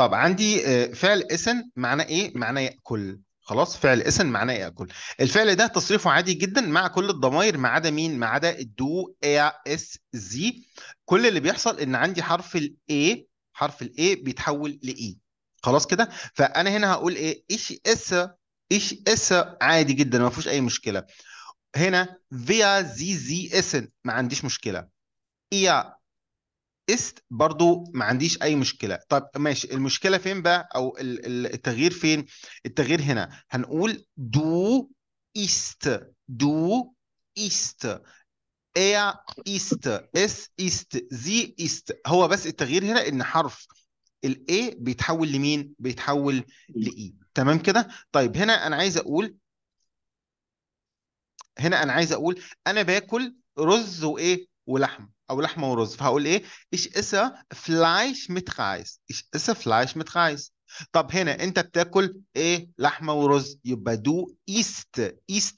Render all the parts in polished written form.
طب عندي فعل اسم معناه ايه؟ معناه ياكل. خلاص، فعل اسم معناه ياكل. الفعل ده تصريفه عادي جدا مع كل الضمائر ما عدا مين؟ ما عدا الدو، اي، اس، زي. كل اللي بيحصل ان عندي حرف الاي بيتحول لاي. خلاص كده. فانا هنا هقول ايه؟ ايش اس عادي جدا، ما فيهوش اي مشكله. هنا فيا زي زي اسن ما عنديش مشكله. إيا است برضو ما عنديش اي مشكله. طب ماشي، المشكله فين بقى؟ او التغيير فين؟ التغيير هنا هنقول دو است. دو است. er ist. es ist. sie ist. هو بس التغيير هنا ان حرف الاي بيتحول لمين؟ بيتحول لاي. تمام كده. طيب هنا انا عايز اقول انا باكل رز وايه ولحم، او لحمه ورز. فهقول ايه؟ ich esse Fleisch mit Reis. ich esse Fleisch mit Reis. طب هنا انت بتاكل ايه؟ لحمه ورز. يبقى du isst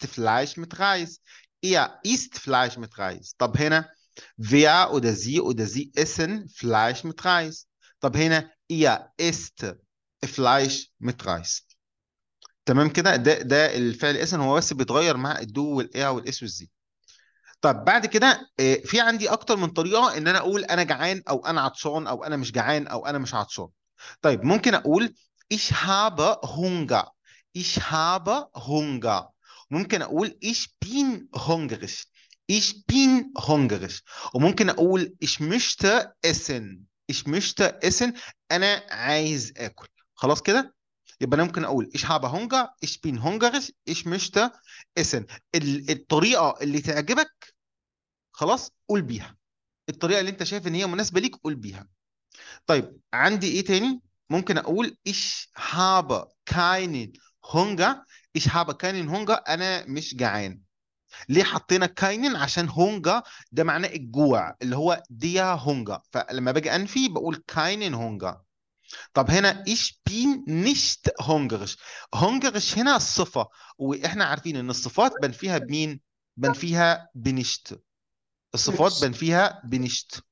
Fleisch mit Reis. er isst Fleisch mit Reis. طب هنا wer oder sie essen Fleisch mit Reis. طب هنا ihr isst Fleisch mit Reis. تمام كده. ده الفعل اسم، هو بس بيتغير مع الدو والايه والاس والزي. طب بعد كده في عندي اكتر من طريقه ان انا اقول انا جعان او انا عطشان او انا مش جعان او انا مش عطشان. طيب ممكن اقول ich habe Hunger. ich habe Hunger. ممكن اقول ich bin hungrig. ich bin hungrig. وممكن اقول ich möchte essen. ich möchte essen. انا عايز اكل. خلاص كده. يبقى انا ممكن اقول ich habe Hunger. ich bin hungrig. ich möchte essen. الطريقه اللي تعجبك خلاص قول بيها. الطريقه اللي انت شايف ان هي مناسبه ليك قول بيها. طيب عندي ايه تاني؟ ممكن اقول ich habe keinen Hunger. ich habe keinen Hunger. انا مش جعان. ليه حطينا keinen؟ عشان هونجا ده معناه الجوع، اللي هو ديا هونجا. فلما باجي انفي بقول keinen Hunger. طب هنا ich bin nicht hungrig. hungrig هنا الصفة، واحنا عارفين ان الصفات بنفيها بمين؟ بنفيها بنشت. الصفات بنفيها بنشت.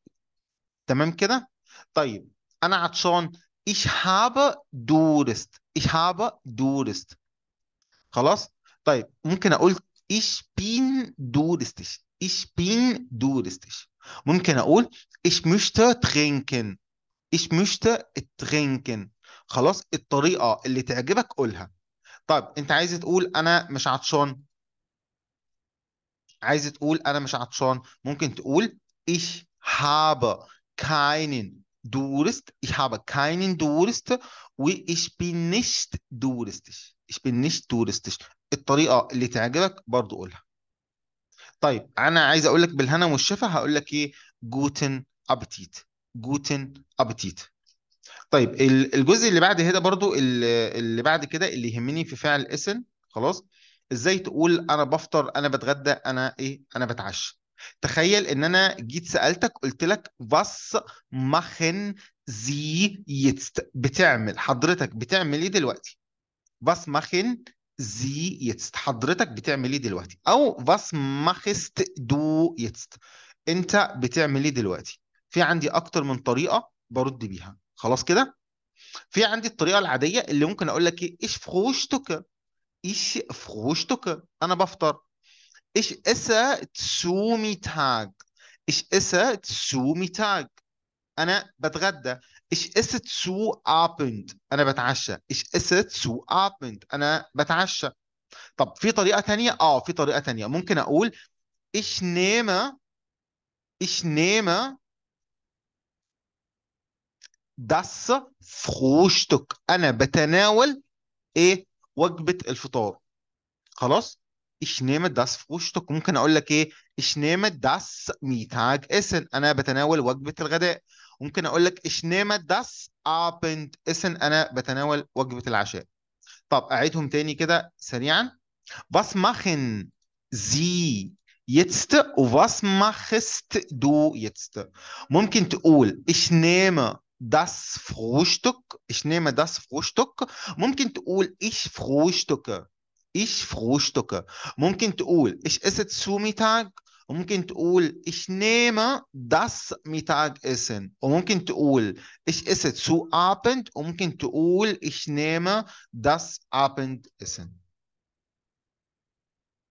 تمام كده. طيب انا عطشان. ich habe Durst. ich habe Durst. خلاص. طيب ممكن اقول ich bin durstig. ich bin durstig. ممكن اقول ich möchte trinken. ich möchte trinken. خلاص. الطريقة اللي تعجبك قولها. طيب انت عايز تقول انا مش عطشان. ممكن تقول ich habe keinen Durst. ich habe keinen Durst. ich bin nicht durstig. ich bin nicht durstig. الطريقة اللي تعجبك برضو قولها. طيب انا عايز اقول لك بالهنا والشفا، هقول لك ايه؟ جوتن ابيتيت. جوتن ابيتيت. طيب الجزء اللي بعد كده برضو اللي بعد كده اللي يهمني في فعل اسم. خلاص. ازاي تقول انا بفطر، انا بتغدى، انا ايه، انا بتعشى؟ تخيل ان انا جيت سألتك قلت لك was machen Sie jetzt؟ حضرتك بتعمل ايه دلوقتي؟ was machen Sie jetzt؟ حضرتك بتعمل ايه دلوقتي؟ او was machst du jetzt؟ انت بتعمل ايه دلوقتي؟ في عندي اكتر من طريقة برد بيها. خلاص كده. في عندي الطريقة العادية اللي ممكن اقول لك ايه؟ ايش فروشتك. انا بفطر. ايش اسا تسومي تاج. انا بتغدى. ايش اسا تسو ابند. انا بتعشى. ايش اسا تسو ابند. انا بتعشى. طب في طريقة تانية ممكن اقول ايش نيمة. das Frühstück. انا بتناول ايه؟ وجبة الفطار. خلاص. ich nehme das Frühstück. ممكن اقول لك ايه؟ ich nehme das Mittagessen. انا بتناول وجبة الغداء. ممكن اقول لك ich nehme das Abendessen. انا بتناول وجبة العشاء. طب اعيدهم تاني كده سريعا. was machen Sie jetzt و was machst du jetzt؟ ممكن تقول ich nehme das Frühstück. ممكن تقول ich frühstücke. ممكن تقول ich esse zu Mittag. وممكن تقول ich nehme das Mittagessen وممكن تقول ich esse zu Abend وممكن تقول ich nehme das Abendessen.